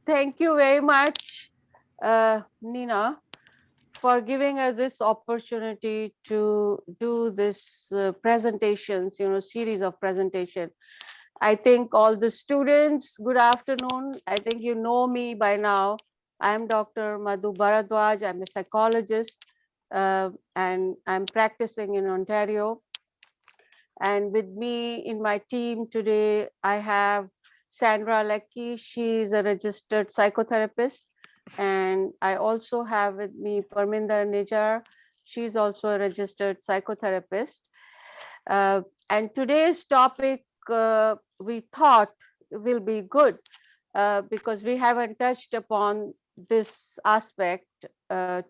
Thank you very much, Nina, for giving us this opportunity to do this presentations, series of presentation. I think all the students, good afternoon. I think you know me by now. I'm Dr. Madhu Bharadwaj. I'm a psychologist and I'm practicing in Ontario. And with me in my team today, I have Sandra Leckie. She's a registered psychotherapist. And I also have with me Parminder Nijar. She's also a registered psychotherapist. And today's topic we thought will be good because we haven't touched upon this aspect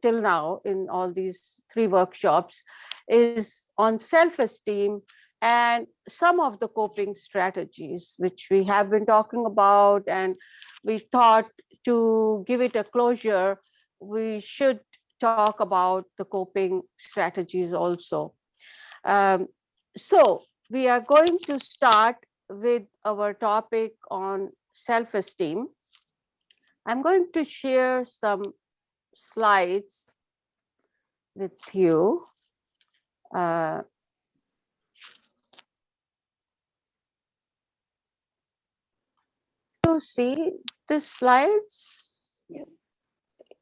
till now in all these three workshops, is on self-esteem and some of the coping strategies which we have been talking about. And we thought to give it a closure, we should talk about the coping strategies also. So we are going to start with our topic on self-esteem. I'm going to share some slides with you. You see the slides?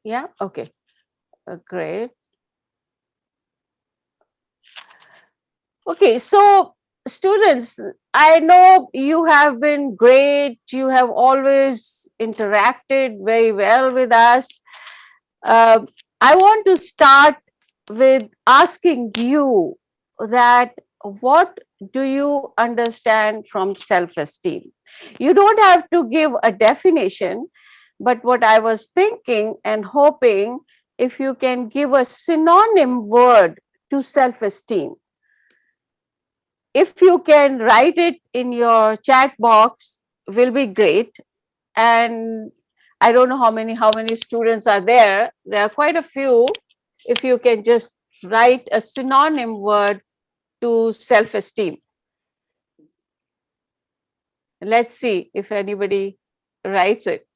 Yeah, okay, great. Okay, so students, I know you have been great. You have always interacted very well with us. I want to start with asking you that what do you understand from self-esteem? You don't have to give a definition, but what I was thinking and hoping, if you can give a synonym word to self-esteem. If you can write it in your chat box, will be great. And I don't know how many students are there. There are quite a few. If you can just write a synonym word to self-esteem. Let's see if anybody writes it.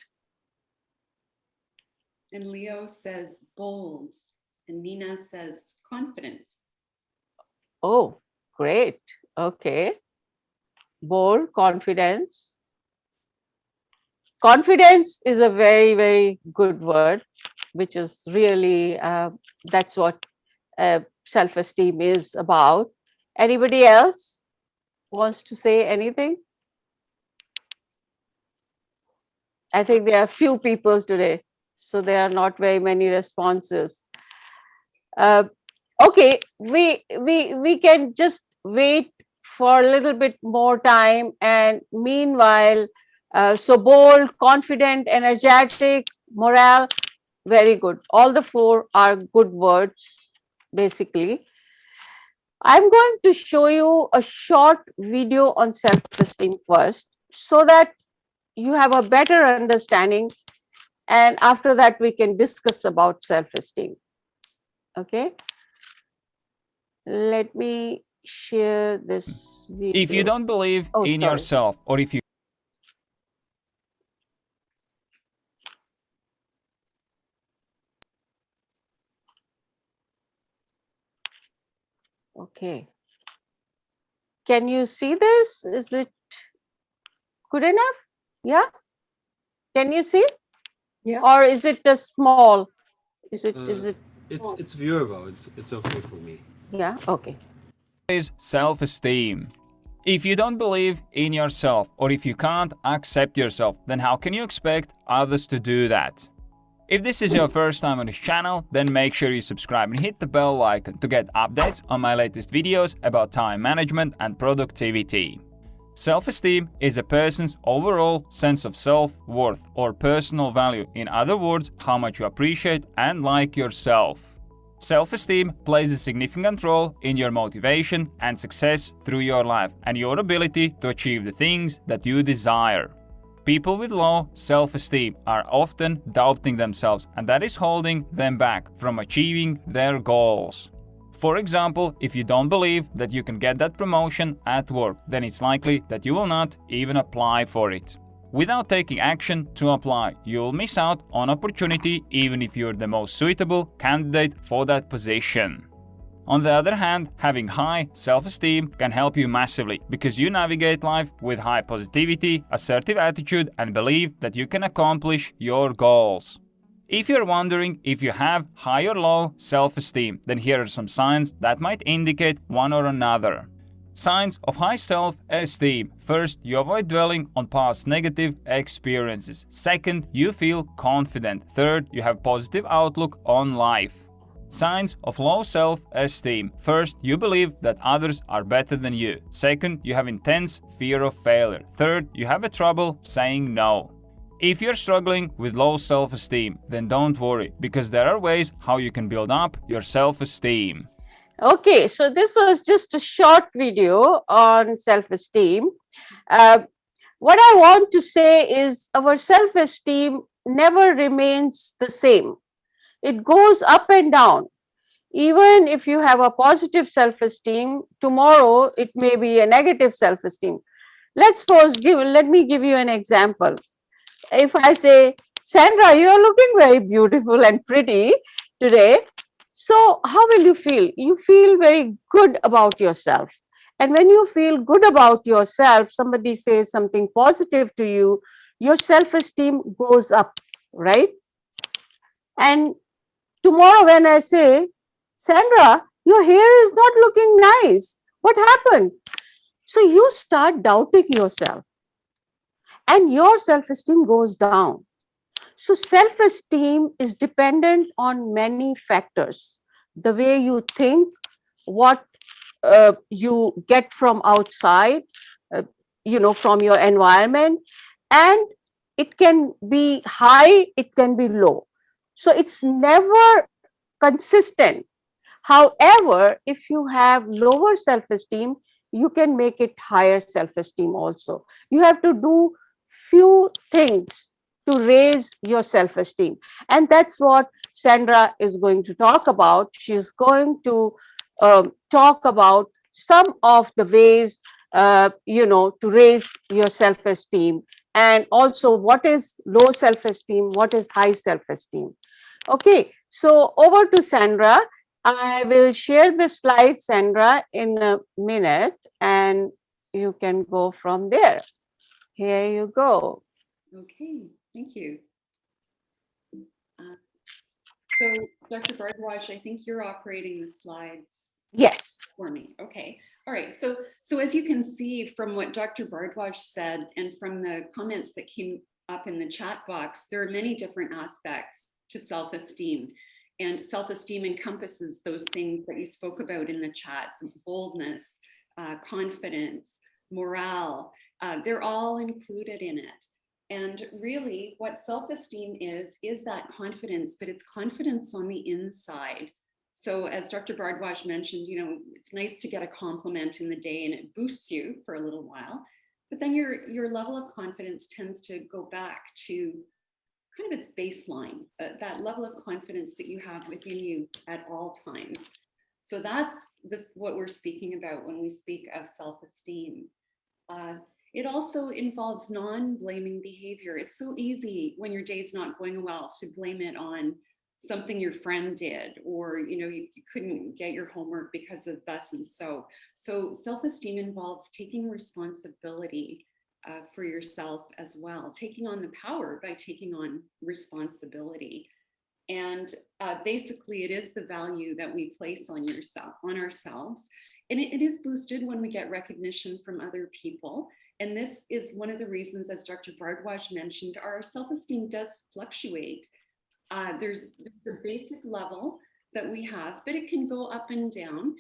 And Leo says bold, and Nina says confidence. Oh, great. Okay. Bold, confidence. Confidence is a very, very good word, which is really, that's what self-esteem is about. Anybody else wants to say anything? I think there are few people today, so there are not very many responses. Okay, we can just wait for a little bit more time, and meanwhile, so bold, confident, energetic, morale, very good. All the four are good words, basically. I'm going to show you a short video on self-esteem first, so that you have a better understanding, and after that we can discuss about self-esteem. Okay, let me share this video. If you don't believe in yourself, or if you Okay, can you see this? Is it good enough? Yeah, can you see? Yeah. Or is it a small? Is it It's viewable. It's okay for me. Yeah, okay. is self-esteem. If you don't believe in yourself, or if you can't accept yourself, then how can you expect others to do that? If this is your first time on this channel, then make sure you subscribe and hit the bell icon to get updates on my latest videos about time management and productivity. Self-esteem is a person's overall sense of self-worth or personal value. In other words, how much you appreciate and like yourself. Self-esteem plays a significant role in your motivation and success through your life and your ability to achieve the things that you desire. People with low self-esteem are often doubting themselves, and that is holding them back from achieving their goals. For example, if you don't believe that you can get that promotion at work, then it's likely that you will not even apply for it. Without taking action to apply, you'll miss out on opportunity even if you're the most suitable candidate for that position. On the other hand, having high self-esteem can help you massively because you navigate life with high positivity, assertive attitude, and believe that you can accomplish your goals. If you're wondering if you have high or low self-esteem, then here are some signs that might indicate one or another. Signs of high self-esteem. First, you avoid dwelling on past negative experiences. Second, you feel confident. Third, you have positive outlook on life. Signs of low self-esteem. First, you believe that others are better than you. Second, you have intense fear of failure. Third, you have a trouble saying no. If you're struggling with low self-esteem, then don't worry, because there are ways how you can build up your self-esteem. Okay, so this was just a short video on self-esteem. What I want to say is our self-esteem never remains the same. It goes up and down. Even if you have a positive self-esteem, tomorrow it may be a negative self-esteem. Let me give you an example. If I say, Sandra, you are looking very beautiful and pretty today. So how will you feel? You feel very good about yourself. And when you feel good about yourself, somebody says something positive to you, your self-esteem goes up, right? And tomorrow when I say, Sandra, your hair is not looking nice. What happened? So you start doubting yourself and your self-esteem goes down. So self-esteem is dependent on many factors. The way you think, what you get from outside, uh, from your environment, and it can be high, it can be low. So it's never consistent. However, if you have lower self-esteem, you can make it higher self-esteem also. You have to do few things to raise your self-esteem. And that's what Sandra is going to talk about. She's going to talk about some of the ways, to raise your self-esteem, and also what is low self-esteem, what is high self-esteem. Okay, so over to Sandra. I will share the slide, Sandra, in a minute, and you can go from there. Here you go. Okay, thank you. So, Dr. Bardwaj, I think you're operating the slides. Yes. For me. Okay. All right. So as you can see from what Dr. Bardwaj said and from the comments that came up in the chat box, there are many different aspects to self-esteem. And self-esteem encompasses those things that you spoke about in the chat: boldness, confidence, morale. They're all included in it. And really what self-esteem is that confidence, but it's confidence on the inside. So as Dr. Bardwaj mentioned, it's nice to get a compliment in the day and it boosts you for a little while, but then your level of confidence tends to go back to kind of its baseline, that level of confidence that you have within you at all times. So that's what we're speaking about when we speak of self-esteem. It also involves non-blaming behavior. It's so easy when your day's not going well to blame it on something your friend did, or you couldn't get your homework because of thus and so. So self-esteem involves taking responsibility for yourself as well, taking on the power by taking on responsibility. And basically it is the value that we place on ourselves. And it is boosted when we get recognition from other people. And this is one of the reasons, as Dr. Bardwaj mentioned, our self-esteem does fluctuate. There's the basic level that we have, but it can go up and down.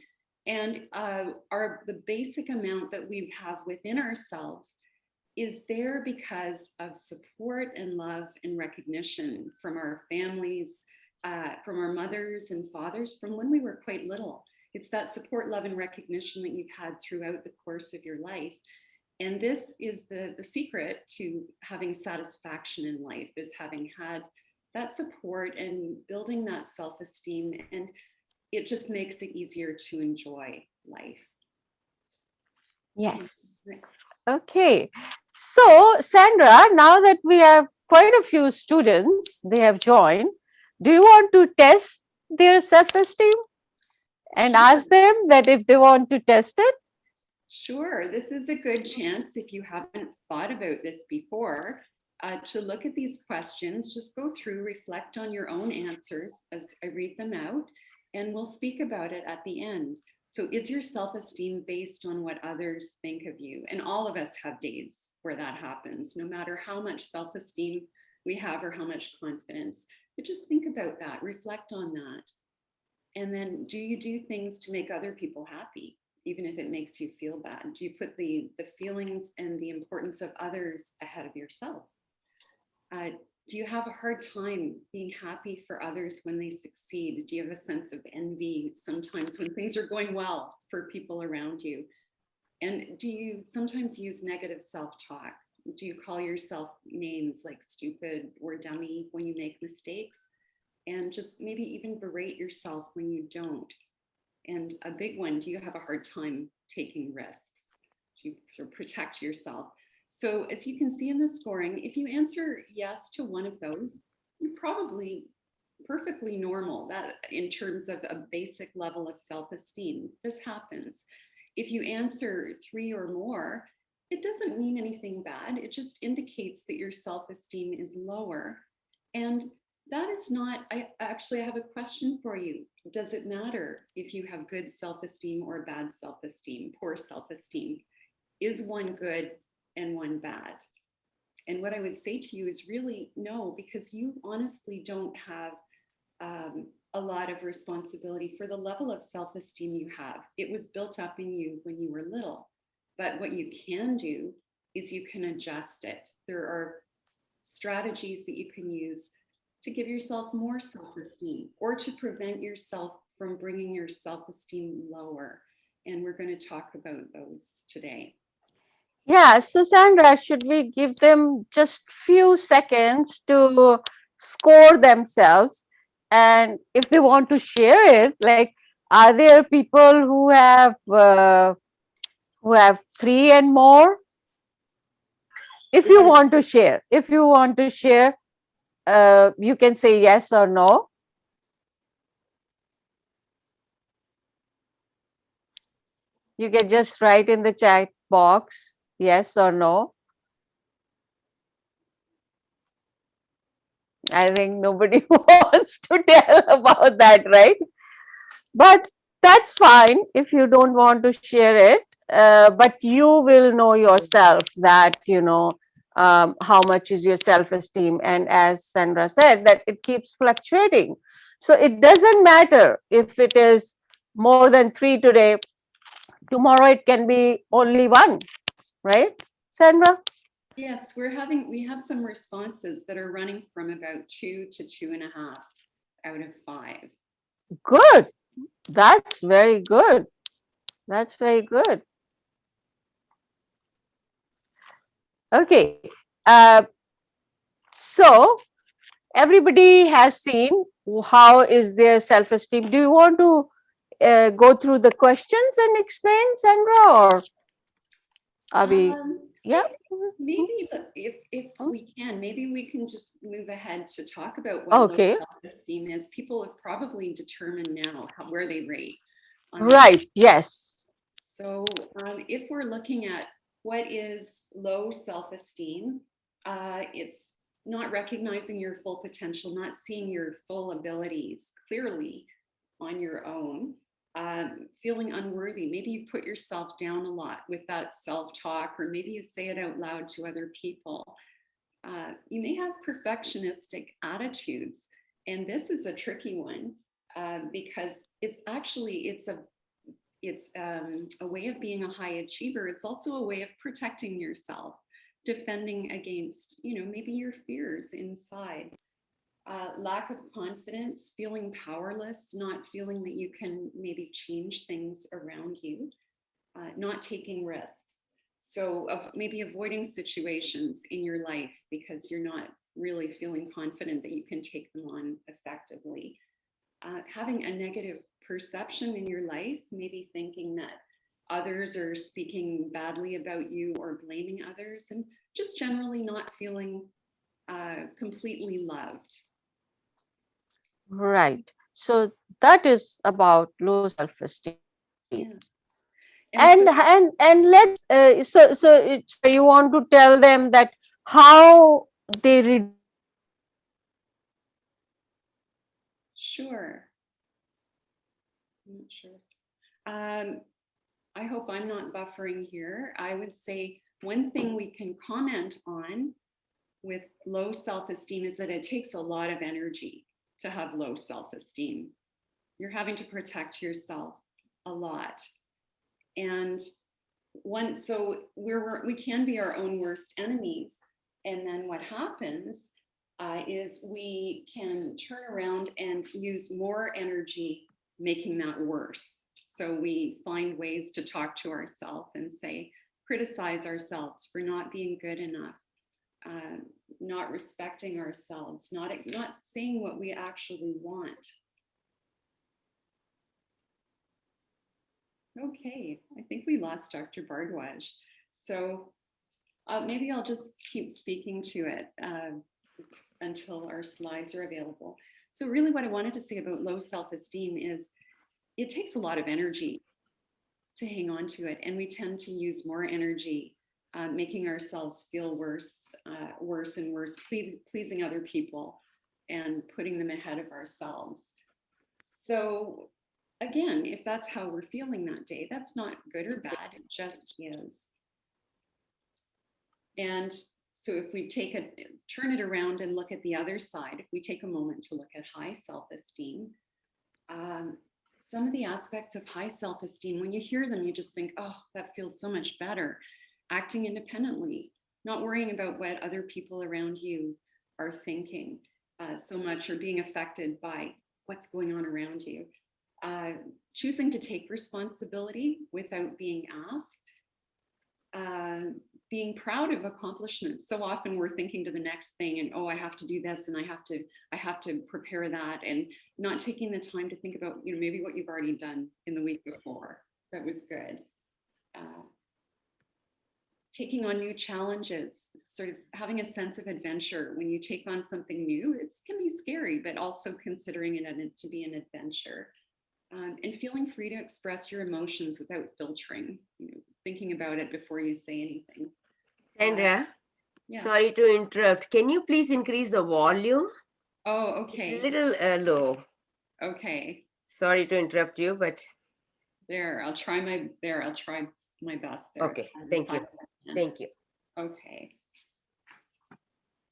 And the basic amount that we have within ourselves is there because of support and love and recognition from our families, from our mothers and fathers, from when we were quite little. It's that support, love, and recognition that you've had throughout the course of your life. And this is the secret to having satisfaction in life, is having had that support and building that self-esteem, and it just makes it easier to enjoy life. Yes. Okay. So, Sandra, now that we have quite a few students, they have joined, do you want to test their self-esteem and Sure. ask them that if they want to test it? Sure, this is a good chance if you haven't thought about this before to look at these questions, just go through, reflect on your own answers as I read them out, and we'll speak about it at the end. So is your self-esteem based on what others think of you? And all of us have days where that happens, no matter how much self-esteem we have or how much confidence. But just think about that, reflect on that. And then do you do things to make other people happy? Even if it makes you feel bad? Do you put the feelings and the importance of others ahead of yourself? Do you have a hard time being happy for others when they succeed? Do you have a sense of envy sometimes when things are going well for people around you? And do you sometimes use negative self-talk? Do you call yourself names like stupid or dummy when you make mistakes? And just maybe even berate yourself when you don't? And a big one, do you have a hard time taking risks? Do you sort of protect yourself? So as you can see in the scoring, if you answer yes to one of those, you're probably perfectly normal that in terms of a basic level of self-esteem. This happens. If you answer 3 or more, it doesn't mean anything bad. It just indicates that your self-esteem is lower. And that is not, I have a question for you. Does it matter if you have good self-esteem or bad self-esteem, poor self-esteem? Is one good and one bad? And what I would say to you is really no, because you honestly don't have a lot of responsibility for the level of self-esteem you have. It was built up in you when you were little. But what you can do is you can adjust it. There are strategies that you can use to give yourself more self-esteem or to prevent yourself from bringing your self-esteem lower. And we're going to talk about those today. Yeah, so Sandra, should we give them just few seconds to score themselves? And if they want to share it, like, are there people who have 3 and more? If you want to share, you can say yes or no. You can just write in the chat box, yes or no. I think nobody wants to tell about that, right? But that's fine if you don't want to share it. But you will know yourself that, how much is your self-esteem. And as Sandra said, that it keeps fluctuating. So it doesn't matter if it is more than 3 today, tomorrow it can be only 1, right, Sandra? Yes, we have some responses that are running from about 2 to 2.5 out of 5. Good. That's very good. That's very good. Okay. So everybody has seen how is their self-esteem. Do you want to go through the questions and explain, Sandra, or are we? Yeah. Maybe if we can, maybe we can just move ahead to talk about what low self-esteem is. People have probably determined now where they rate. Right. Yes. So if we're looking at what is low self-esteem, it's not recognizing your full potential, not seeing your full abilities clearly on your own, feeling unworthy. Maybe you put yourself down a lot with that self-talk, or maybe you say it out loud to other people. You may have perfectionistic attitudes, and this is a tricky one because it's a way of being a high achiever. It's also a way of protecting yourself, defending against, maybe your fears inside. Lack of confidence, feeling powerless, not feeling that you can maybe change things around you, not taking risks. So maybe avoiding situations in your life because you're not really feeling confident that you can take them on effectively. Having a negative perception in your life, maybe thinking that others are speaking badly about you or blaming others. And just generally not feeling completely loved. Right. So that is about low self-esteem. Yeah. And so, let's so you want to tell them that how they sure. I'm not sure. I hope I'm not buffering here. I would say one thing we can comment on with low self-esteem is that it takes a lot of energy to have low self-esteem. You're having to protect yourself a lot. And so we can be our own worst enemies. And then what happens is we can turn around and use more energy making that worse. So we find ways to talk to ourselves and say, criticize ourselves for not being good enough, not respecting ourselves, not saying what we actually want. Okay, I think we lost Dr. Bardwaj. So maybe I'll just keep speaking to it until our slides are available. So really what I wanted to say about low self-esteem is it takes a lot of energy to hang on to it. And we tend to use more energy, making ourselves feel worse and worse, pleasing other people and putting them ahead of ourselves. So again, if that's how we're feeling that day, that's not good or bad, it just is. And so if we turn it around and look at the other side, if we take a moment to look at high self-esteem, some of the aspects of high self-esteem, when you hear them, you just think, oh, that feels so much better. Acting independently, not worrying about what other people around you are thinking so much or being affected by what's going on around you. Choosing to take responsibility without being asked. Being proud of accomplishments. So often we're thinking to the next thing and, oh, I have to do this and I have to prepare that, and not taking the time to think about, maybe what you've already done in the week before. That was good. Taking on new challenges, sort of having a sense of adventure. When you take on something new, it can be scary, but also considering it to be an adventure. And feeling free to express your emotions without filtering, thinking about it before you say anything. Sandra, yeah. Sorry to interrupt. Can you please increase the volume? Oh, okay. It's a little low. Okay. Sorry to interrupt you, but I'll try my best there. Okay, thank you. Thank you. Okay.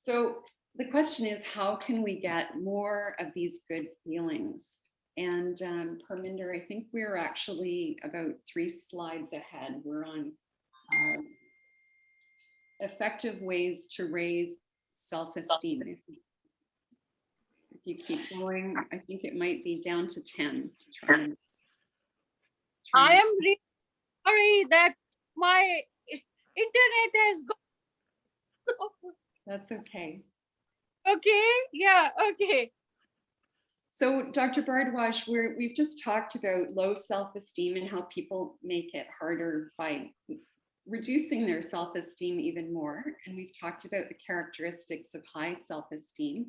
So the question is, how can we get more of these good feelings? And Parminder, I think we're actually about 3 slides ahead. We're on effective ways to raise self-esteem. If you keep going, I think it might be down to 10. I am really sorry that my internet has gone. That's okay. Okay, yeah, okay. So Dr. Bardwaj, we've just talked about low self-esteem and how people make it harder by reducing their self-esteem even more. And we've talked about the characteristics of high self-esteem.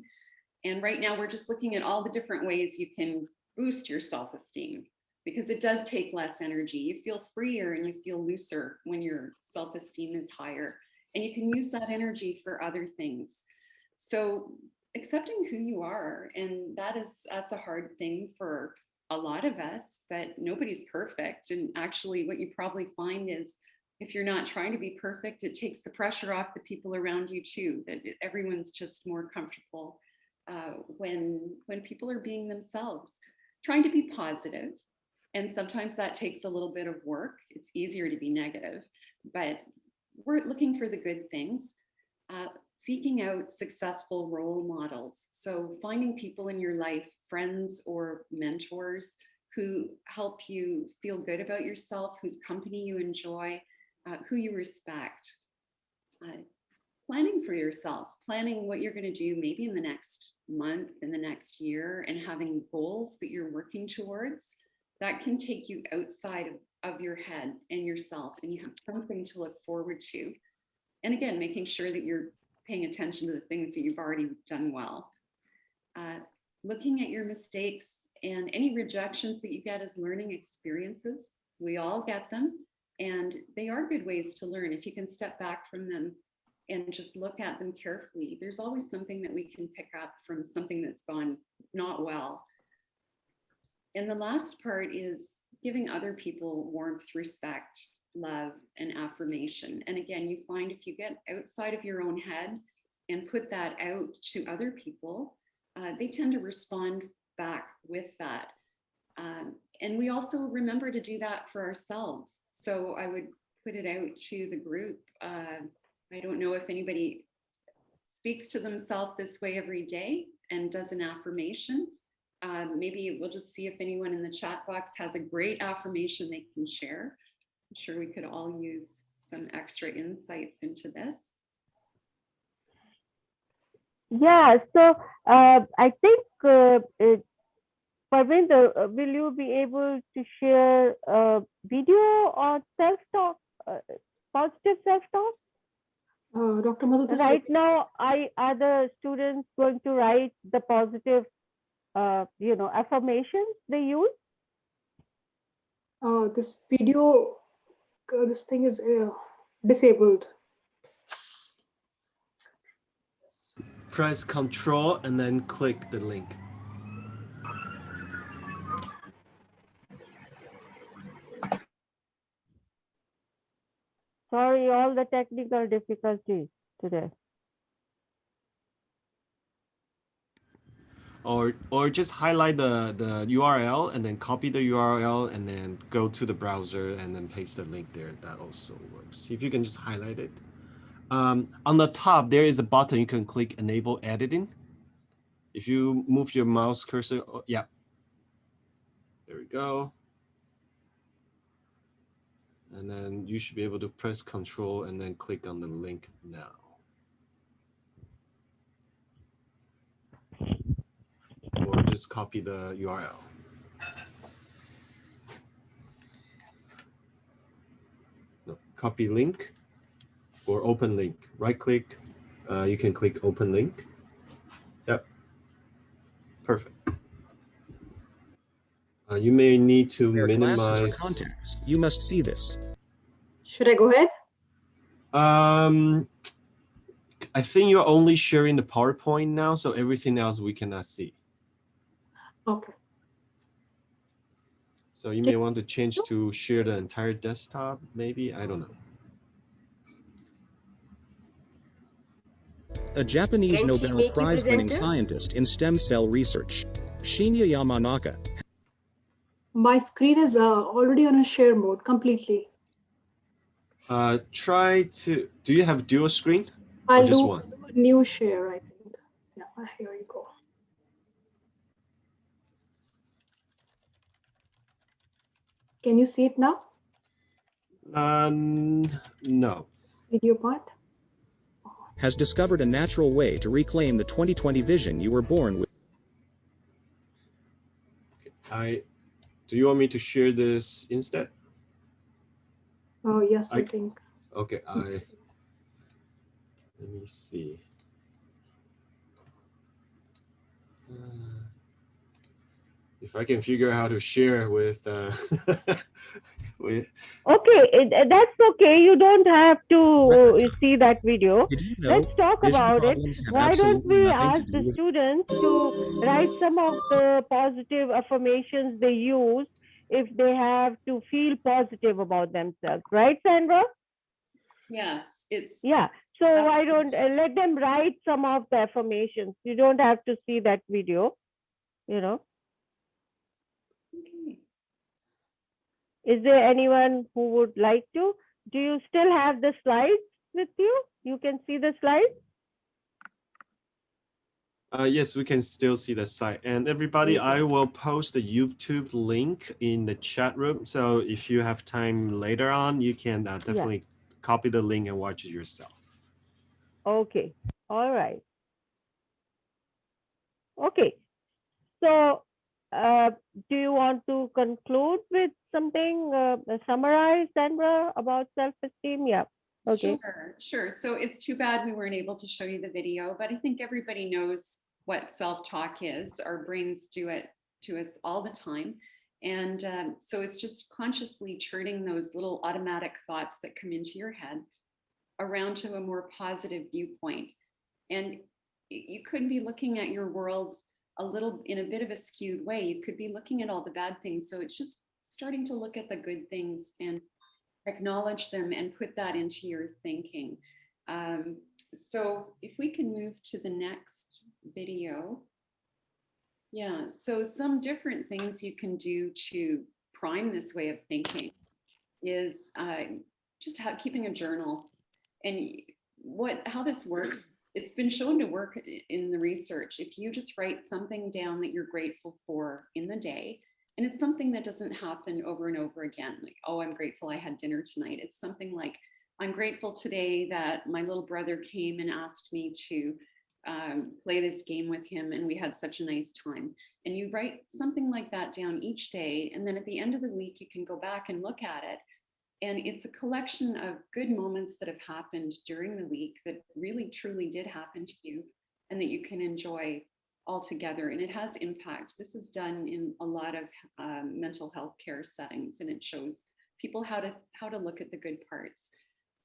And right now we're just looking at all the different ways you can boost your self-esteem, because it does take less energy. You feel freer and you feel looser when your self-esteem is higher. And you can use that energy for other things. So accepting who you are, and that's a hard thing for a lot of us, but nobody's perfect. And actually what you probably find is, if you're not trying to be perfect, it takes the pressure off the people around you too, that everyone's just more comfortable when people are being themselves, trying to be positive. And sometimes that takes a little bit of work. It's easier to be negative, but we're looking for the good things. Seeking out successful role models. So finding people in your life, friends or mentors, who help you feel good about yourself, whose company you enjoy, who you respect. Planning for yourself, planning what you're going to do maybe in the next month, in the next year, and having goals that you're working towards. That can take you outside of your head and yourself, and you have something to look forward to. And again, making sure that you're paying attention to the things that you've already done well. Looking at your mistakes and any rejections that you get as learning experiences. We all get them, and they are good ways to learn. If you can step back from them and just look at them carefully, there's always something that we can pick up from something that's gone not well. And the last part is giving other people warmth, respect, love, and affirmation. And again, you find if you get outside of your own head and put that out to other people, they tend to respond back with that. And we also remember to do that for ourselves. So I would put it out to the group. I don't know if anybody speaks to themselves this way every day and does an affirmation. Maybe we'll just see if anyone in the chat box has a great affirmation they can share. I'm sure we could all use some extra insights into this. Yeah, so I think, Parvinder, will you be able to share a video on self-talk, positive self-talk? Dr. Madhu, this Right now, are the students going to write the positive, affirmations they use? this video, this thing is disabled. Press Control and then click the link. Sorry, all the technical difficulties today. Or just highlight the URL and then copy the URL and then go to the browser and then paste the link there. That also works. If you can just highlight it. On the top, there is a button you can click Enable Editing. If you move your mouse cursor, oh, yeah. There we go. And then you should be able to press Control and then click on the link now. Or just copy the URL. No, copy link or open link. Right click, you can click open link. Yep, perfect. You may need to Where classes are minimize. contacts. You must see this. Should I go ahead? I think you're only sharing the PowerPoint now, so everything else we cannot see. Okay. So you may want to change to share the entire desktop, maybe, I don't know. A Japanese Can she Nobel make you Prize-winning presenter? scientist in stem cell research, Shinya Yamanaka, My screen is already on a share mode completely. Try to, do you have dual screen? I'll just do one? a new share, I think. Yeah, here you go. Can you see it now? No. Video part? has discovered a natural way to reclaim the 2020 vision you were born with. Do you want me to share this instead? Oh, yes, I think. Okay, let me see. If I can figure out how to share with with. Okay, that's okay. You don't have to see that video. Did you know Let's talk vision about it. problems have Why don't absolutely we nothing ask to do the with students to write some of the positive affirmations they use if they have to feel positive about themselves, right, Sandra? Yes, it's Yeah. So why don't let them write some of the affirmations? You don't have to see that video, you know. okay. Is there anyone who would like to? Do you still have the slides with you? You can see the slides? Yes, we can still see the site. And everybody, Okay. I will post the YouTube link in the chat room. So if you have time later on, you can definitely copy the link and watch it yourself. Okay. All right. Okay. So do you want to conclude with something, summarize, Sandra, about self-esteem? Yeah. Okay. Sure. So it's too bad we weren't able to show you the video, but I think everybody knows what self-talk is. Our brains do it to us all the time. And so it's just consciously turning those little automatic thoughts that come into your head around to a more positive viewpoint. And you could be looking at your world a little in a bit of a skewed way. You could be looking at all the bad things. So it's just starting to look at the good things and acknowledge them and put that into your thinking. So if we can move to the next video. Yeah, so some different things you can do to prime this way of thinking is just keeping a journal. And how this works, it's been shown to work in the research. If you just write something down that you're grateful for in the day, and it's something that doesn't happen over and over again, like, oh, I'm grateful I had dinner tonight. It's something like, I'm grateful today that my little brother came and asked me to play this game with him, and we had such a nice time. And you write something like that down each day, and then at the end of the week, you can go back and look at it. And it's a collection of good moments that have happened during the week that really, truly did happen to you and that you can enjoy all together. And it has impact. This is done in a lot of mental health care settings, and it shows people how to look at the good parts.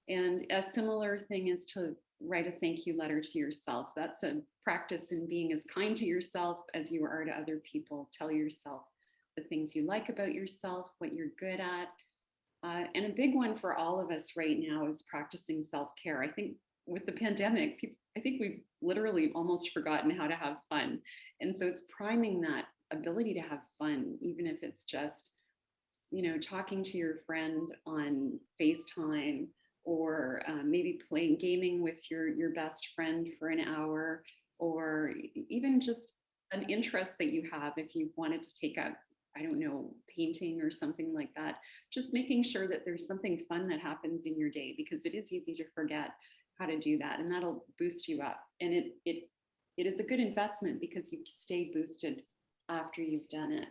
And a similar thing is to write a thank you letter to yourself. That's a practice in being as kind to yourself as you are to other people. Tell yourself the things you like about yourself, what you're good at. And a big one for all of us right now is practicing self-care. I think with the pandemic, I think we've literally almost forgotten how to have fun. And so it's priming that ability to have fun, even if it's just, talking to your friend on FaceTime, or maybe playing gaming with your best friend for an hour, or even just an interest that you have. If you wanted to take up, I don't know, painting or something like that, just making sure that there's something fun that happens in your day, because it is easy to forget how to do that, and that'll boost you up. And it is a good investment because you stay boosted after you've done it.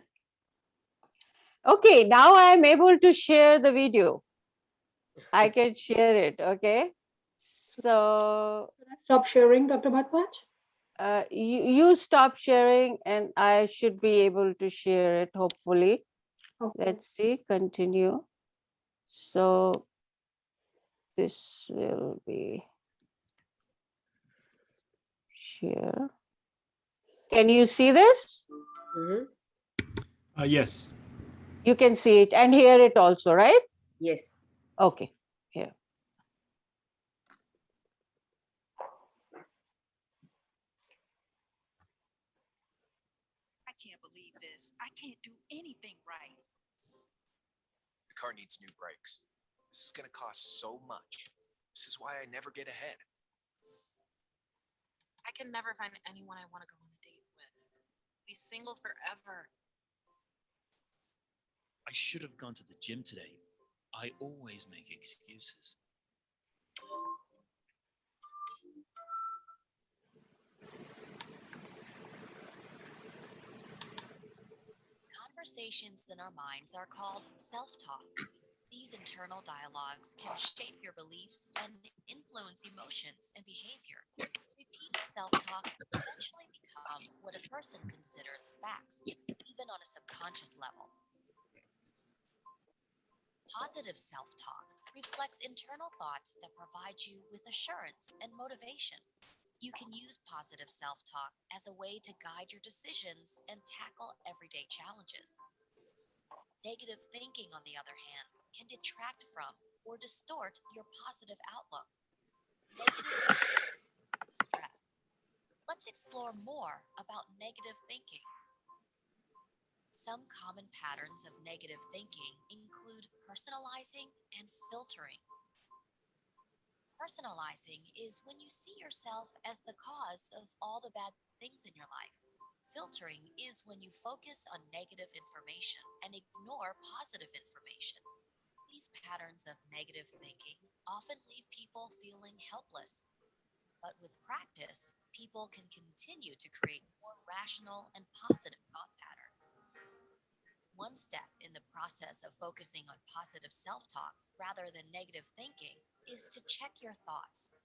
Okay, now I'm able to share the video. I can share it, okay? So Can I stop sharing, Dr. Bhattacharya? you stop sharing and I should be able to share it, hopefully. Okay. Let's see, continue. So this will be share. Can you see this? Mhm. Yes. You can see it and hear it also, right? Yes. Okay, here. I can't believe this. I can't do anything right. The car needs new brakes. This is going to cost so much. This is why I never get ahead. I can never find anyone I want to go on a date with. Be single forever. I should have gone to the gym today. I always make excuses. Conversations in our minds are called self-talk. These internal dialogues can shape your beliefs and influence emotions and behavior. Repeated self-talk eventually become what a person considers facts, even on a subconscious level. Positive self-talk reflects internal thoughts that provide you with assurance and motivation. You can use positive self-talk as a way to guide your decisions and tackle everyday challenges. Negative thinking, on the other hand, can detract from or distort your positive outlook. Negative stress. Let's explore more about negative thinking. Some common patterns of negative thinking include personalizing and filtering. Personalizing is when you see yourself as the cause of all the bad things in your life. Filtering is when you focus on negative information and ignore positive information. These patterns of negative thinking often leave people feeling helpless. But with practice, people can continue to create more rational and positive thought patterns. One step in the process of focusing on positive self-talk rather than negative thinking is to check your thoughts.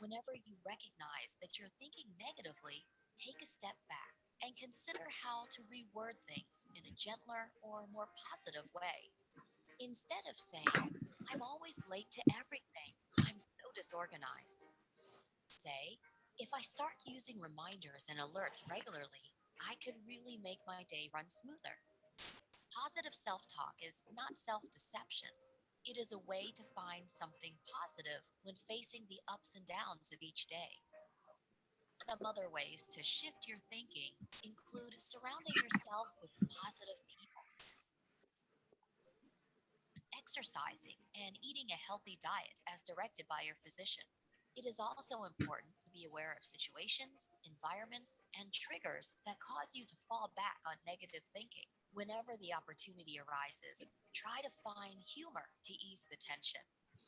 Whenever you recognize that you're thinking negatively, take a step back and consider how to reword things in a gentler or more positive way. Instead of saying, "I'm always late to everything, I'm so disorganized," say, "If I start using reminders and alerts regularly, I could really make my day run smoother." Positive self talk is not self deception. It is a way to find something positive when facing the ups and downs of each day. Some other ways to shift your thinking include surrounding yourself with positive people, exercising, and eating a healthy diet as directed by your physician. It is also important to be aware of situations, environments, and triggers that cause you to fall back on negative thinking. Whenever the opportunity arises, try to find humor to ease the tension.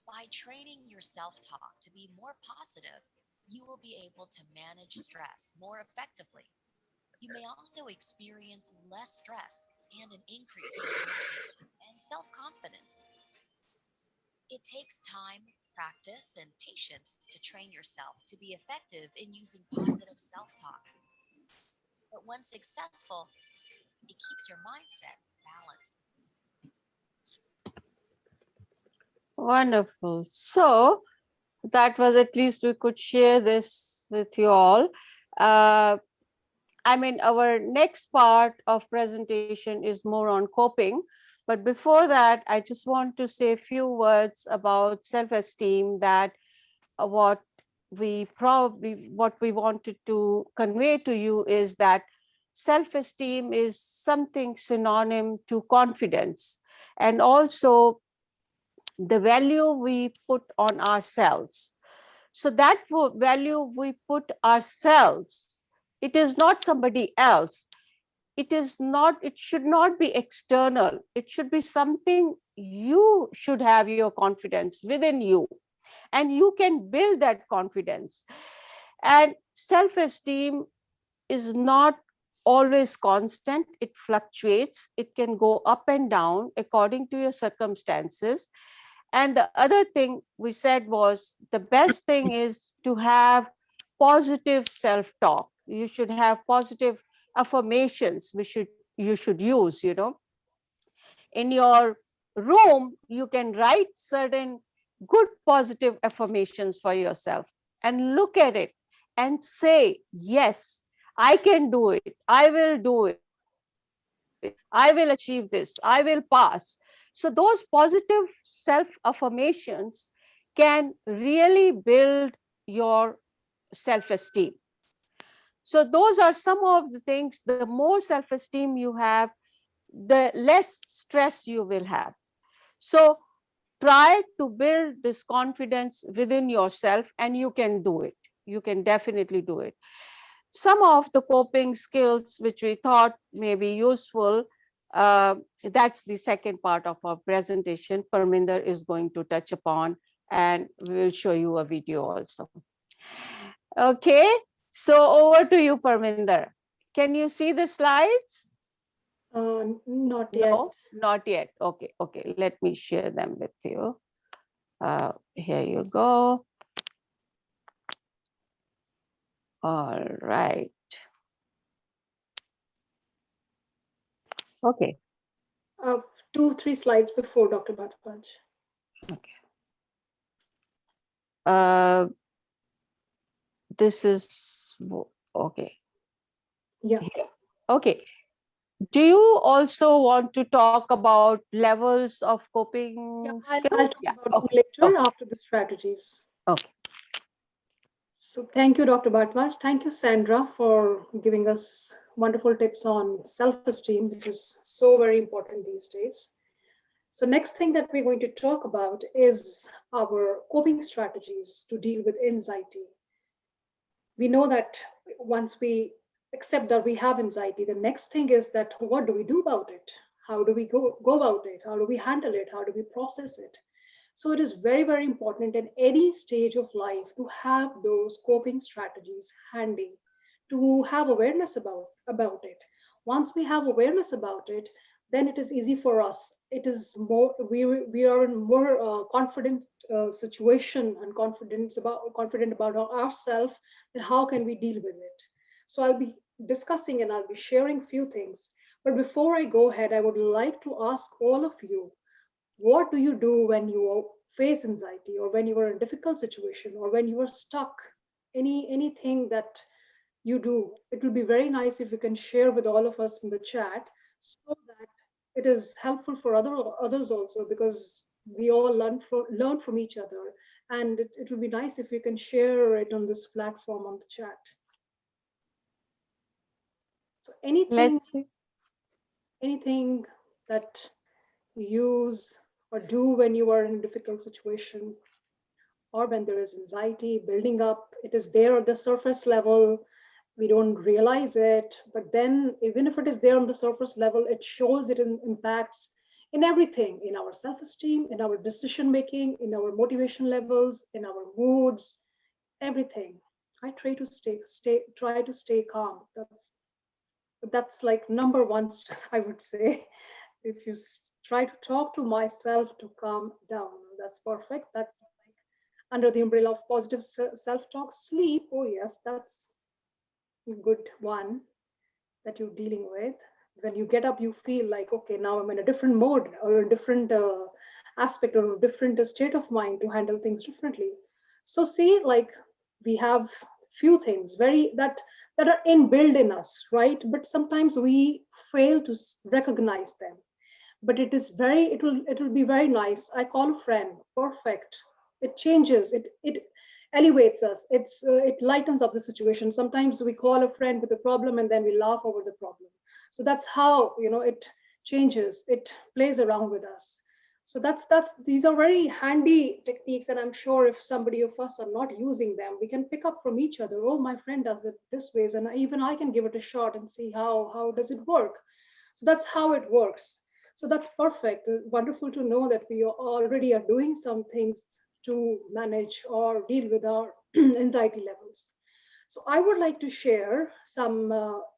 By training your self talk to be more positive, you will be able to manage stress more effectively. You may also experience less stress and an increase in motivation and self confidence. It takes time, practice, and patience to train yourself to be effective in using positive self talk. But when successful, it keeps your mindset balanced. Wonderful. So that was, at least we could share this with you all. I mean, our next part of presentation is more on coping. But before that, I just want to say a few words about self-esteem, that what we wanted to convey to you is that self-esteem is something synonym to confidence, and also the value we put on ourselves. So that value we put ourselves, it is not somebody else. It should not be external. It should be something you should have your confidence within you, and you can build that confidence. And self-esteem is not always constant. It fluctuates. It can go up and down according to your circumstances. And the other thing we said was, the best thing is to have positive self-talk. You should have positive affirmations you should use, in your room. You can write certain good positive affirmations for yourself and look at it and say, yes, I can do it, I will do it, I will achieve this, I will pass. So those positive self affirmations can really build your self-esteem. So those are some of the things. The more self-esteem you have, the less stress you will have. So try to build this confidence within yourself, and you can do it. You can definitely do it. Some of the coping skills which we thought may be useful, that's the second part of our presentation. Parminder is going to touch upon, and we will show you a video also. Okay, so over to you, Parminder. Can you see the slides? Not yet. No, not yet. Okay. Let me share them with you. Here you go. All right. Okay. 2-3 slides before Dr. Bhattacharya. Okay. This is okay. Yeah. Okay. Do you also want to talk about levels of coping skills? I'll talk about them later after the strategies. Okay. So thank you, Dr. Bhattacharya. Thank you, Sandra, for giving us wonderful tips on self-esteem, which is so very important these days. So next thing that we're going to talk about is our coping strategies to deal with anxiety. We know that once we accept that we have anxiety, the next thing is that what do we do about it? How do we go about it? How do we handle it? How do we process it? So it is very, very important in any stage of life to have those coping strategies handy, to have awareness about it. Once we have awareness about it, then it is easy for us. It is more, we are in more confident situation and confident about ourselves, and how can we deal with it. So I'll be discussing and I'll be sharing few things. But before I go ahead, I would like to ask all of you, what do you do when you face anxiety, or when you are in a difficult situation, or when you are stuck? Anything that you do, it will be very nice if you can share with all of us in the chat, so that it is helpful for others also, because we all learn from each other, and it will be nice if you can share it on this platform on the chat. So Let's see. anything that you use or do when you are in a difficult situation, or when there is anxiety building up, it is there at the surface level, we don't realize it, but then even if it is there on the surface level, it shows, it impacts in everything, in our self-esteem, in our decision making, in our motivation levels, in our moods, everything. I try to stay calm. That's like number one, I would say. If you try to talk to myself to calm down, that's perfect. That's like under the umbrella of positive self-talk. Sleep, oh yes, that's a good one that you're dealing with. When you get up, you feel like, okay, now I'm in a different mode, or a different aspect, or a different state of mind to handle things differently. So see, like, we have few things very that are inbuilt in us, right? But sometimes we fail to recognize them. But it will be very nice. I call a friend, perfect. It changes, it elevates us, it lightens up the situation. Sometimes we call a friend with a problem, and then we laugh over the problem. So that's how, it changes, it plays around with us. So that's these are very handy techniques, and I'm sure if somebody of us are not using them, we can pick up from each other. Oh, my friend does it this ways, and even I can give it a shot and see how does it work. So that's how it works. So that's perfect. Wonderful to know that we already are doing some things to manage or deal with our anxiety levels. So I would like to share some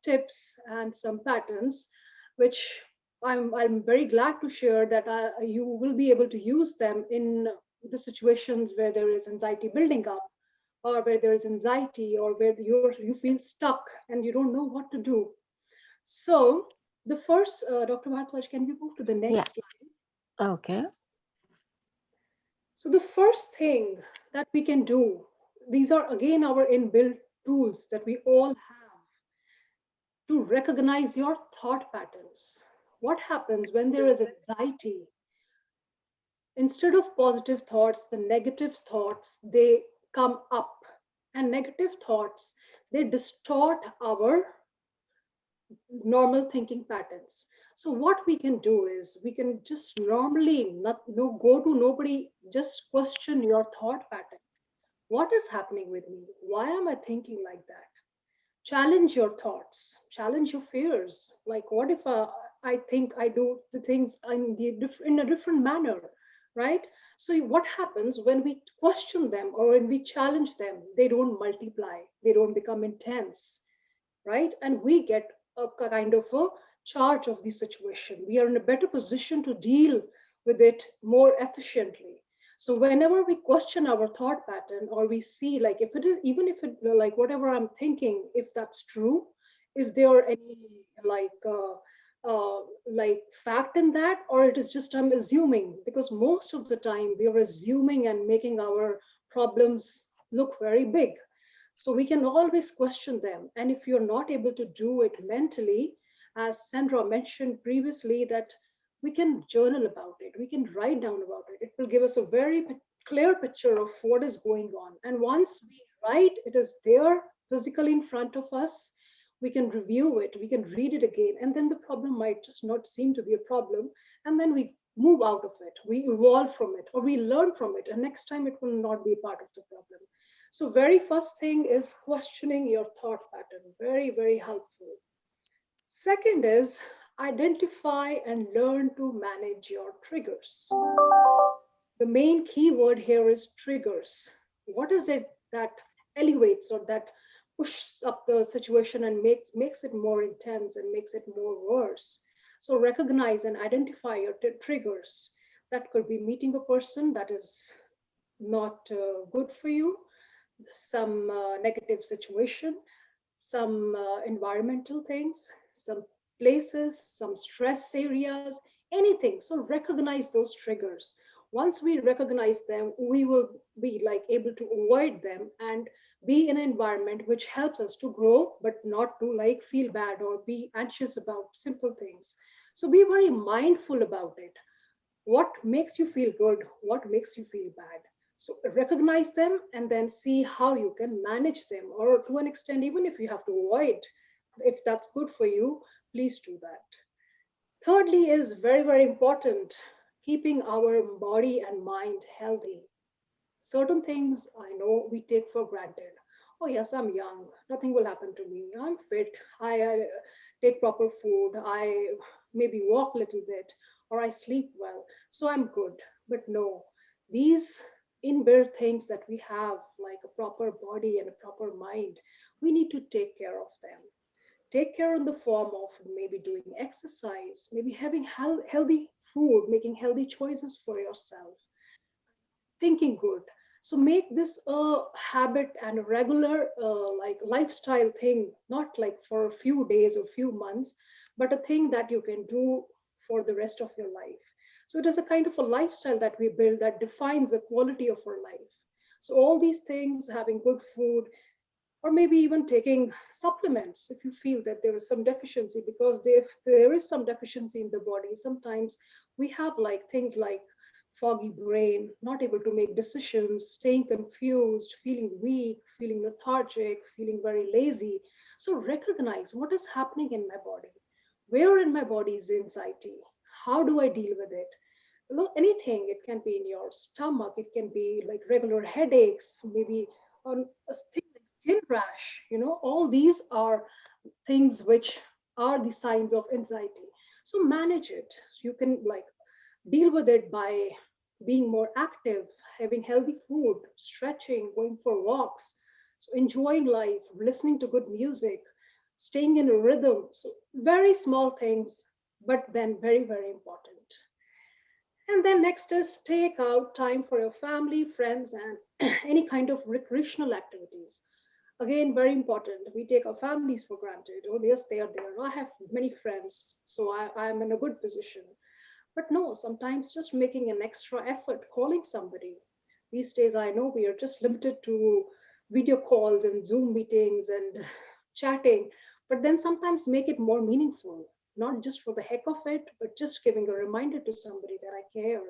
tips and some patterns, which I'm very glad to share that you will be able to use them in the situations where there is anxiety building up, or where there is anxiety, or where you feel stuck and you don't know what to do. So the first, Dr. Bhattwaj, can we move to the Yeah. next slide? Okay. So the first thing that we can do, these are again our inbuilt tools that we all have to recognize your thought patterns. What happens when there is anxiety? Instead of positive thoughts, the negative thoughts, they come up. And negative thoughts, they distort our normal thinking patterns. So what we can do is we can just normally go to nobody, just question your thought pattern. What is happening with me? Why am I thinking like that? Challenge your thoughts, challenge your fears. Like, what if I think I do the things in a different manner, right? So what happens when we question them, or when we challenge them? They don't multiply, they don't become intense, right? And we get a kind of a charge of the situation. We are in a better position to deal with it more efficiently. So whenever we question our thought pattern, or we see, like, if it is, even if it, like, whatever I'm thinking, if that's true, is there any like fact in that, or it is just I'm assuming? Because most of the time we are assuming and making our problems look very big. So we can always question them. And if you're not able to do it mentally, as Sandra mentioned previously, that we can journal about it, we can write down about it. It will give us a very clear picture of what is going on. And once we write, it is there physically in front of us. We can review it, we can read it again, and then the problem might just not seem to be a problem. And then we move out of it, we evolve from it, or we learn from it, and next time it will not be part of the problem. So very first thing is questioning your thought pattern. Very, very helpful. Second is identify and learn to manage your triggers. The main key word here is triggers. What is it that elevates, or that pushes up the situation and makes it more intense and makes it more worse? So recognize and identify your triggers. That could be meeting a person that is not good for you, some negative situation, some environmental things, some places, some stress areas, anything. So recognize those triggers. Once we recognize them, we will be like able to avoid them and be in an environment which helps us to grow, but not to like feel bad or be anxious about simple things. So be very mindful about it. What makes you feel good, what makes you feel bad. So recognize them and then see how you can manage them, or to an extent, even if you have to avoid, if that's good for you, please do that. Thirdly is very, very important, keeping our body and mind healthy. Certain things I know we take for granted. Oh yes, I'm young, nothing will happen to me, I'm fit, I take proper food, I maybe walk a little bit, or I sleep well, so I'm good. But no, these inbuilt things that we have, like a proper body and a proper mind, we need to take care of them. Take care in the form of maybe doing exercise, maybe having healthy food, making healthy choices for yourself, thinking good. So make this a habit and a regular like lifestyle thing, not like for a few days or few months, but a thing that you can do for the rest of your life. So it is a kind of a lifestyle that we build that defines the quality of our life. So all these things, having good food, or maybe even taking supplements if you feel that there is some deficiency, because if there is some deficiency in the body, sometimes we have like things like foggy brain, not able to make decisions, staying confused, feeling weak, feeling lethargic, feeling very lazy. So recognize what is happening in my body. Where in my body is anxiety? How do I deal with it? You know, anything. It can be in your stomach, it can be like regular headaches, maybe on a thing like skin rash. You know, all these are things which are the signs of anxiety. So manage it. You can like deal with it by being more active, having healthy food, stretching, going for walks, so enjoying life, listening to good music, staying in a rhythm. So very small things, but then very, very important. And then next is take out time for your family, friends, and any kind of recreational activities. Again, very important. We take our families for granted. Oh, yes, they are there. I have many friends, so I'm in a good position. But no, sometimes just making an extra effort, calling somebody. These days, I know we are just limited to video calls and Zoom meetings and chatting, but then sometimes make it more meaningful, not just for the heck of it, but just giving a reminder to somebody that I care.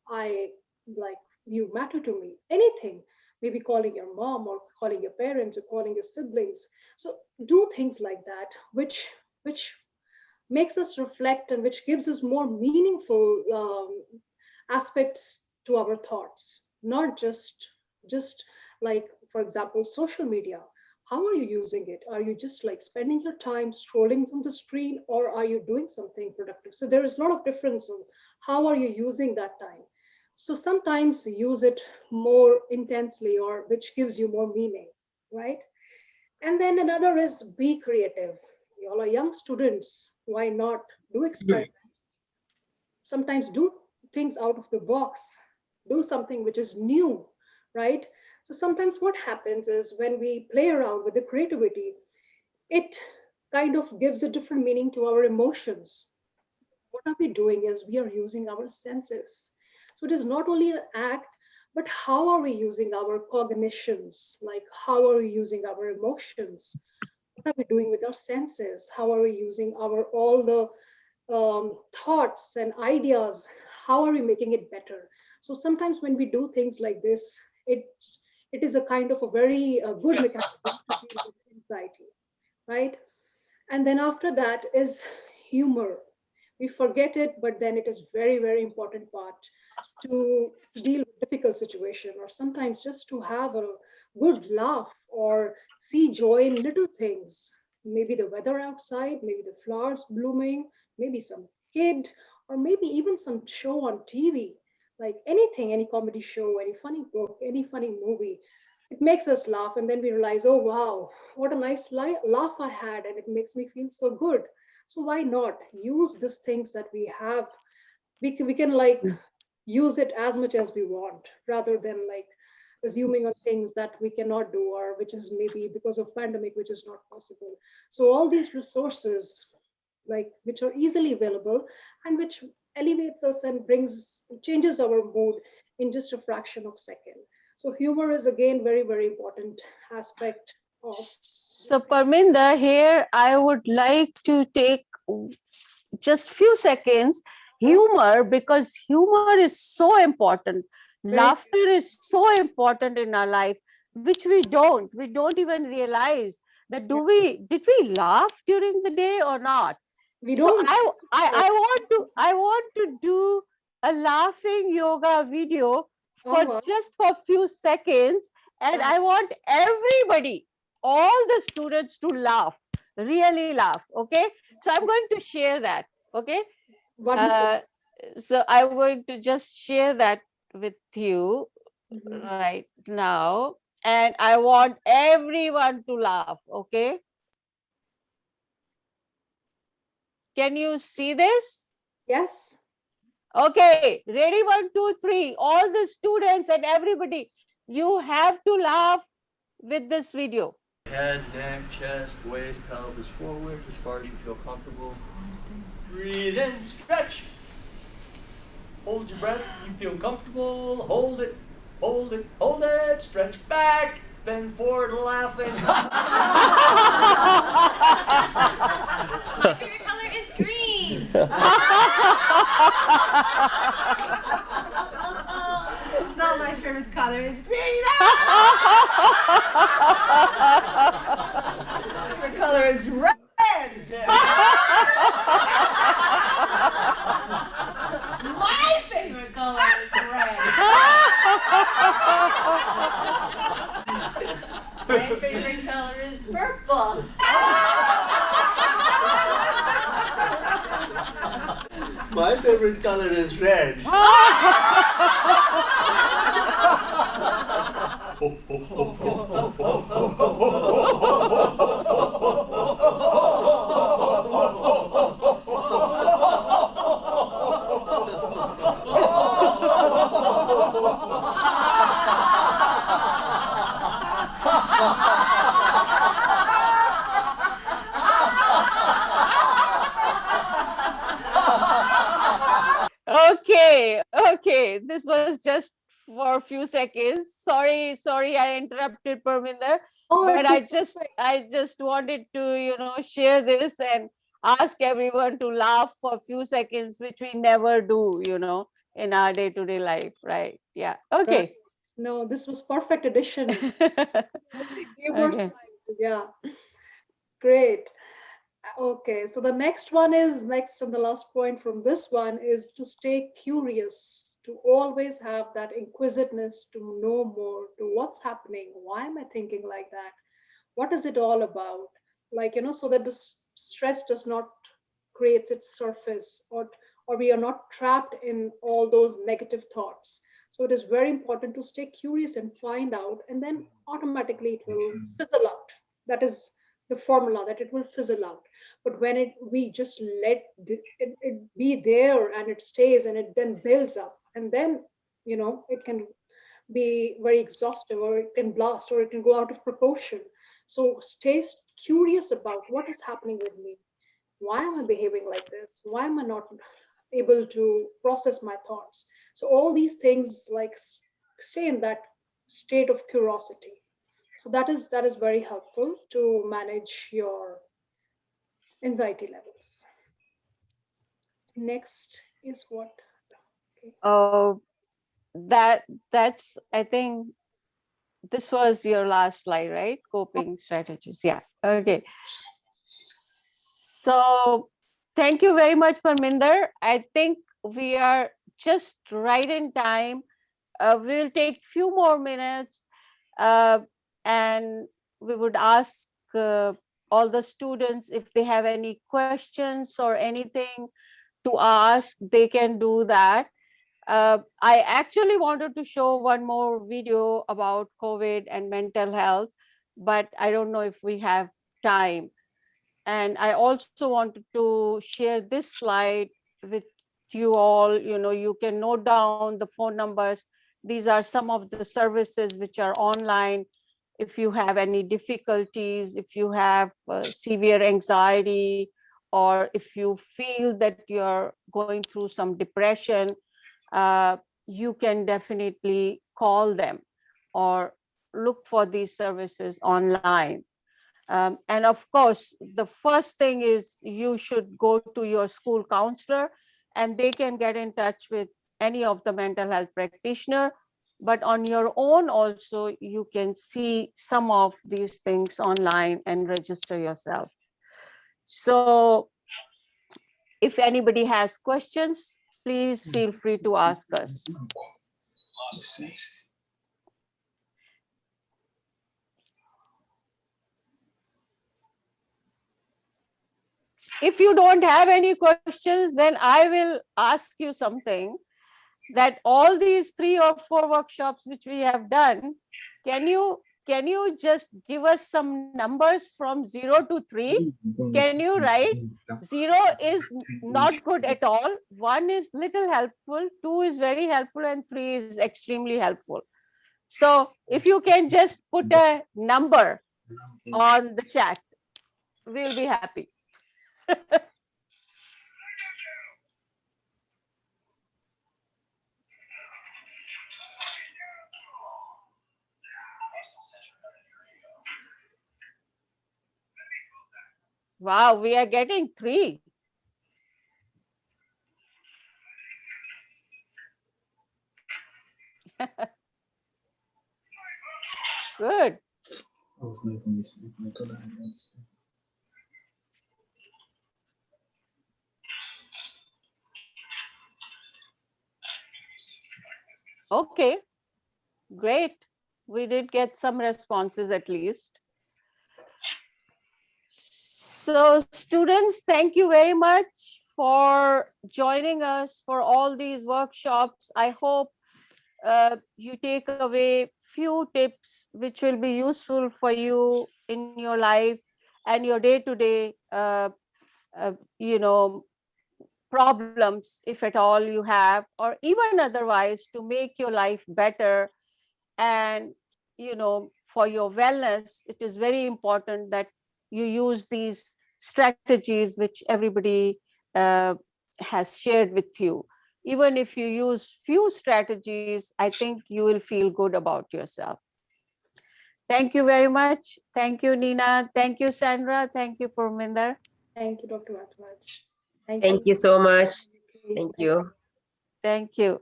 I like you matter to me. Anything, maybe calling your mom or calling your parents or calling your siblings. So do things like that, which makes us reflect and which gives us more meaningful aspects to our thoughts, not just like, for example, social media. How are you using it? Are you just like spending your time scrolling on the screen, or are you doing something productive? So there is a lot of difference on how are you using that time. So sometimes use it more intensely, or which gives you more meaning, right? And then another is be creative. You all are young students. Why not do experiments? Sometimes do things out of the box. Do something which is new, right? So sometimes what happens is when we play around with the creativity, it kind of gives a different meaning to our emotions. What are we doing is we are using our senses. So it is not only an act, but how are we using our cognitions? Like, how are we using our emotions? What are we doing with our senses? How are we using our all the thoughts and ideas? How are we making it better? So sometimes when we do things like this, it is a kind of a very good mechanism to deal with anxiety, right? And then after that is humor. We forget it, but then it is very, very important part to deal with difficult situation, or sometimes just to have a good laugh or see joy in little things. Maybe the weather outside, maybe the flowers blooming, maybe some kid, or maybe even some show on TV, like anything, any comedy show, any funny book, any funny movie. It makes us laugh, and then we realize, oh wow, what a nice laugh I had, and it makes me feel so good. So why not use these things that we have? We can like use it as much as we want, rather than like assuming on things that we cannot do, or which is maybe because of pandemic which is not possible. So all these resources, like, which are easily available and which elevates us and brings changes our mood in just a fraction of second. So humor is again very, very important aspect of. So Parminder, here I would like to take just few seconds humor, because humor is so important. Laughter is so important in our life, which we don't even realize that did we laugh during the day or not. We So don't. I want to do a laughing yoga video for Oh, just for few seconds, and I want everybody, all the students, to laugh, really laugh. Okay, so I'm going to share that. Okay, wonderful. so I'm going to just share that with you Mhm. right now, and I want everyone to laugh. Okay, can you see this? Yes. Okay, ready? 1, 2, 3. All the students and everybody, you have to laugh with this video. Head, neck, chest, waist, pelvis forward as far as you feel comfortable. Breathe in, stretch. Hold your breath. You feel comfortable. Hold it, hold it, hold it. Stretch back. Bend forward, laughing. My favorite color is green. No, my favorite color is green. My favorite color is red. My favorite color is red. My favorite color is purple. My favorite color is red. Okay, this was just for a few seconds. Sorry, I interrupted Parminder, but I just wanted to, share this and ask everyone to laugh for a few seconds, which we never do, in our day-to-day life, right? Yeah. Right. Okay. No, this was perfect addition. Humor Okay. side. Yeah. Great. Okay, so the next and the last point from this one is to stay curious, to always have that inquisitiveness to know more, to what's happening, why am I thinking like that, what is it all about, like, so that this stress does not creates its surface, or we are not trapped in all those negative thoughts. So it is very important to stay curious and find out, and then automatically it will fizzle out. That is the formula, that it will fizzle out. But when we just let it be there, and it stays, and it then builds up, and then it can be very exhaustive, or it can blast, or it can go out of proportion. So stay curious about what is happening with me. Why am I behaving like this? Why am I not able to process my thoughts? So all these things, like, stay in that state of curiosity. So that is very helpful to manage your anxiety levels. Next is what? Okay. Oh, that's, I think this was your last slide, right? Coping strategies. Yeah. Okay. So thank you very much, Parminder. I think we are just right in time. We'll take few more minutes, uh, and we would ask all the students if they have any questions or anything to ask, they can do that. I actually wanted to show one more video about COVID and mental health, but I don't know if we have time. And I also wanted to share this slide with you all. You can note down the phone numbers. These are some of the services which are online. If you have any difficulties, if you have severe anxiety, or if you feel that you're going through some depression, you can definitely call them or look for these services online. And of course, the first thing is you should go to your school counselor, and they can get in touch with any of the mental health practitioner. But on your own also, you can see some of these things online and register yourself. So if anybody has questions, please feel free to ask us. If you don't have any questions, then I will ask you something, that all these 3 or 4 workshops which we have done, can you just give us some numbers from 0 to 3? Can you write? 0 is not good at all, 1 is little helpful, 2 is very helpful, and 3 is extremely helpful. So if you can just put a number on the chat, we'll be happy. Wow, we are getting 3. Good. Okay, great. We did get some responses at least. So students, thank you very much for joining us for all these workshops. I hope you take away few tips which will be useful for you in your life and your day-to-day problems, if at all you have, or even otherwise, to make your life better. And for your wellness, it is very important that you use these strategies which everybody has shared with you. Even if you use few strategies, I think you will feel good about yourself. Thank you very much. Thank you, Nina. Thank you, Sandra. Thank you, Parminder. Thank you, Dr. Bharadwaj. Thank you so much. Thank you. Thank you.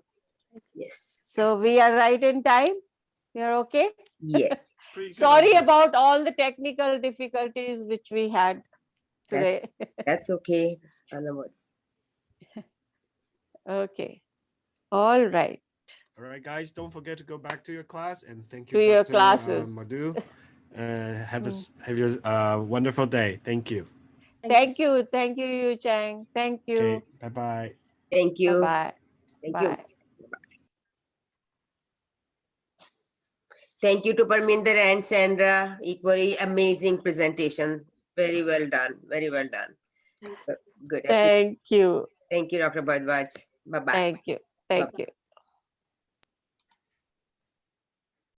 Yes. So we are right in time. You're okay? Yes. Sorry about all the technical difficulties which we had today. That's okay. Okay. All right. All right, guys, don't forget to go back to your class, and thank you, To your Dr. classes. Madhu. Have your wonderful day. Thank you. Thank you. Thank you, Yu Chang. Thank you. Okay, bye-bye. Thank you. Bye-bye. Thank Bye. you. Thank you to Parminder and Sandra. Equally amazing presentation. Very well done. Very well done. So, good. Thank you. Thank you, Dr. Bharadwaj. Bye-bye. Thank you. Thank you.